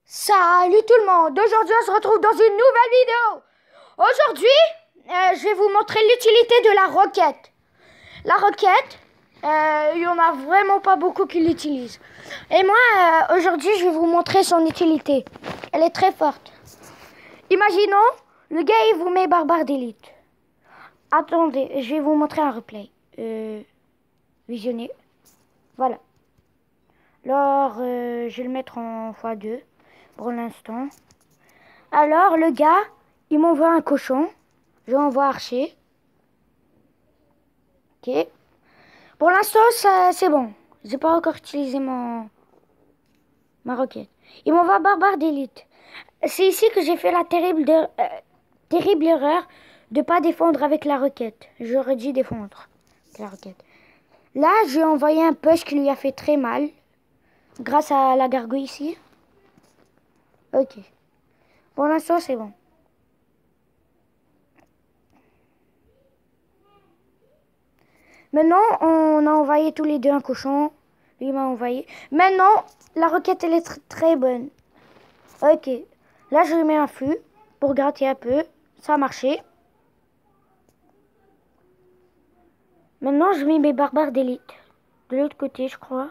Salut tout le monde, aujourd'hui on se retrouve dans une nouvelle vidéo. Aujourd'hui, je vais vous montrer l'utilité de la roquette. La roquette, il n'y en a vraiment pas beaucoup qui l'utilisent. Et moi, aujourd'hui, je vais vous montrer son utilité. Elle est très forte. Imaginons, le gars il vous met barbare d'élite. Attendez, je vais vous montrer un replay. Visionnez. Voilà. Alors, je vais le mettre en x2 pour l'instant. Alors, le gars, il m'envoie un cochon. Je l'envoie archer. Ok. Pour l'instant, c'est bon. J'ai pas encore utilisé ma roquette. Il m'envoie barbare d'élite. C'est ici que j'ai fait la terrible erreur de pas défendre avec la roquette. J'aurais dû défendre avec la roquette. Là, j'ai envoyé un push qui lui a fait très mal. Grâce à la gargouille ici. Ok. Pour l'instant, c'est bon. Maintenant, on a envoyé tous les deux un cochon. Lui m'a envoyé. Maintenant, la roquette, elle est très bonne. Ok. Là, je lui mets un fût pour gratter un peu. Ça a marché. Maintenant, je mets mes barbares d'élite. De l'autre côté, je crois.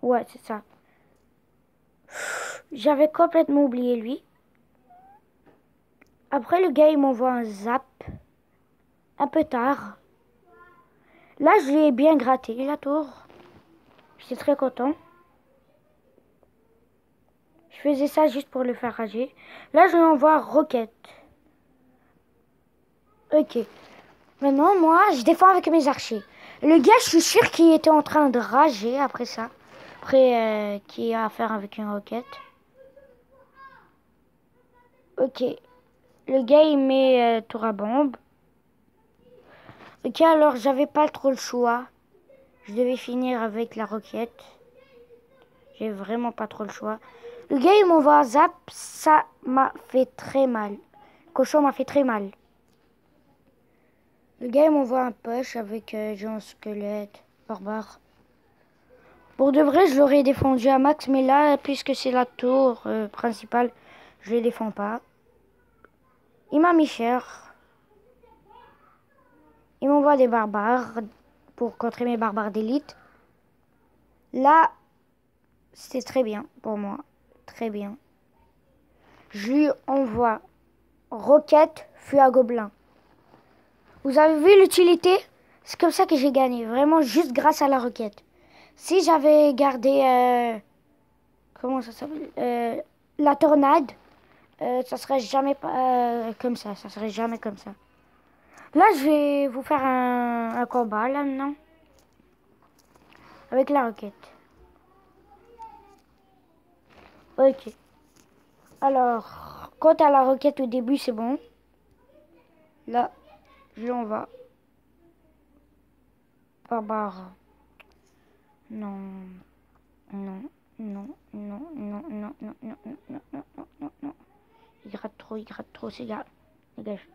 Ouais, c'est ça. J'avais complètement oublié lui. Après, le gars, il m'envoie un zap. Un peu tard. Là, je lui ai bien gratté la tour. J'étais très content. Je faisais ça juste pour le faire rager. Là, je lui envoie roquette. Ok. Maintenant, moi, je défends avec mes archers. Le gars, je suis sûr qu'il était en train de rager après ça. Après, qui a affaire avec une roquette. Ok. Le gars, il met tour à bombe. Ok, alors, j'avais pas trop le choix. Je devais finir avec la roquette. J'ai vraiment pas trop le choix. Le gars, il m'envoie un zap. Ça m'a fait très mal. Le cochon m'a fait très mal. Le gars, il m'envoie un push avec géant squelette, barbare. Pour de vrai, je l'aurais défendu à max, mais là, puisque c'est la tour principale, je les défends pas. Il m'a mis cher. Il m'envoie des barbares pour contrer mes barbares d'élite. Là, c'est très bien pour moi. Très bien. Je lui envoie roquette, fût à gobelin. Vous avez vu l'utilité? C'est comme ça que j'ai gagné. Vraiment juste grâce à la roquette. Si j'avais gardé... comment ça s'appelle la tornade, ça serait jamais comme ça. Ça serait jamais comme ça. Là, je vais vous faire un combat, là, maintenant. Avec la roquette. Ok. Alors, quant à la roquette au début, c'est bon. Là, je l'envoie. Barbare. Non. Non. Non. Non. Non. Non. Non. Non. Non. Non. Non. Non. Non. Non. Il gratte trop, c'est gars. Dégage.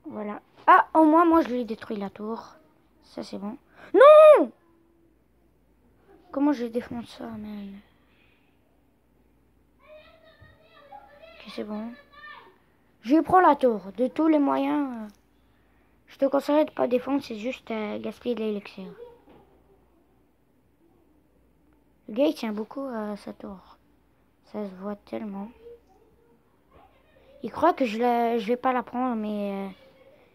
Voilà. Ah, au moins, moi, je lui ai détruit la tour. Ça, c'est bon. Non! Comment je défonce ça, man? Ok, c'est bon. Je lui prends la tour. De tous les moyens, je te conseillerais de pas défendre, c'est juste gaspiller de l'élixir. Le gars, il tient beaucoup à sa tour. Ça se voit tellement. Il croit que je vais pas la prendre, mais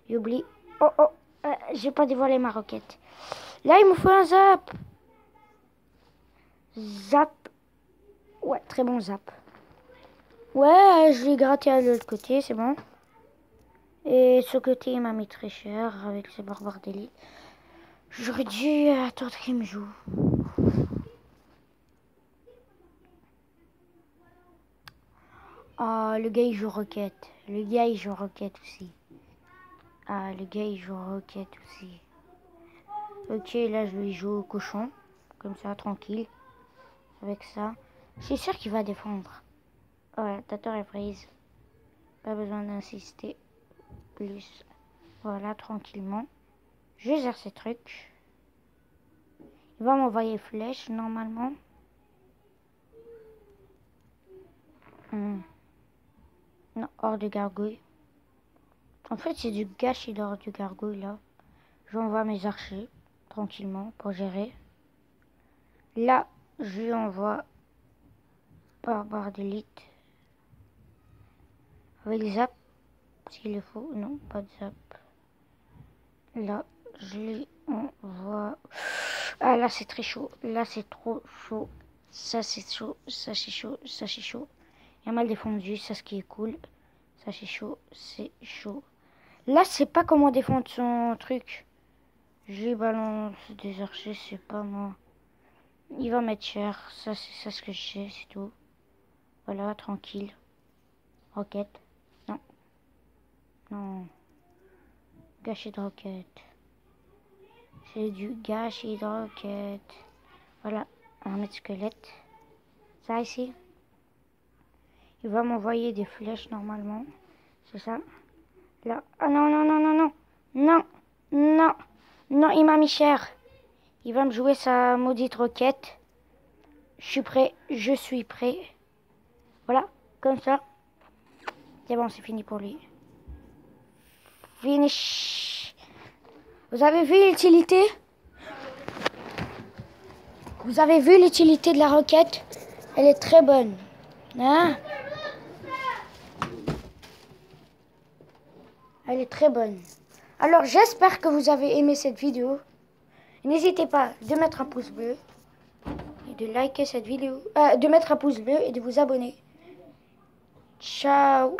il oublie. Oh, oh, j'ai pas dévoilé ma roquette. Là, il me faut un zap. Zap. Ouais, très bon zap. Ouais, je l'ai gratté à l'autre côté, c'est bon. Et ce côté, il m'a mis très cher avec ses barbares d'élite. J'aurais dû attendre qu'il me joue. Ah, le gars, il joue roquette. Le gars, il joue roquette aussi. Ah, le gars, il joue roquette aussi. Ok, là, je lui joue au cochon. Comme ça, tranquille. Avec ça. Je suis sûr qu'il va défendre. Ouais, ta tour est prise. Pas besoin d'insister plus. Voilà, tranquillement. Je gère ces trucs. Il va m'envoyer flèche, normalement. Non, hors de gargouille. En fait, c'est du gâchis d'hors de gargouille, là. J'envoie mes archers, tranquillement, pour gérer. Là, je lui envoie barbare d'élite. Avec zap, s'il le faut. Non, pas de zap. Là, je lui envoie... Ah, là, c'est très chaud. Là, c'est trop chaud. Ça, c'est chaud. Ça, c'est chaud. Ça, c'est chaud. Il a mal défendu. Ça, ce qui est cool. Ça, c'est chaud. C'est chaud. Là, c'est pas comment défendre son truc. Je lui balance des archers, c'est pas moi. Il va mettre cher. Ça, c'est ça ce que je sais, c'est tout. Voilà, tranquille. Roquette. Non. Non. Gâchis de roquette. C'est du gâchis de roquette. Voilà, un mètre squelette. Ça ici. Il va m'envoyer des flèches normalement. C'est ça. Là. Ah non, non, non, non, non. Non, non. Non, il m'a mis cher. Il va me jouer sa maudite roquette. Je suis prêt. Je suis prêt. Voilà, comme ça. C'est bon, c'est fini pour lui. Finish. Vous avez vu l'utilité? Vous avez vu l'utilité de la roquette? Elle est très bonne. Hein? Elle est très bonne. Alors, j'espère que vous avez aimé cette vidéo. N'hésitez pas de mettre un pouce bleu et de liker cette vidéo. De mettre un pouce bleu et de vous abonner. Ciao!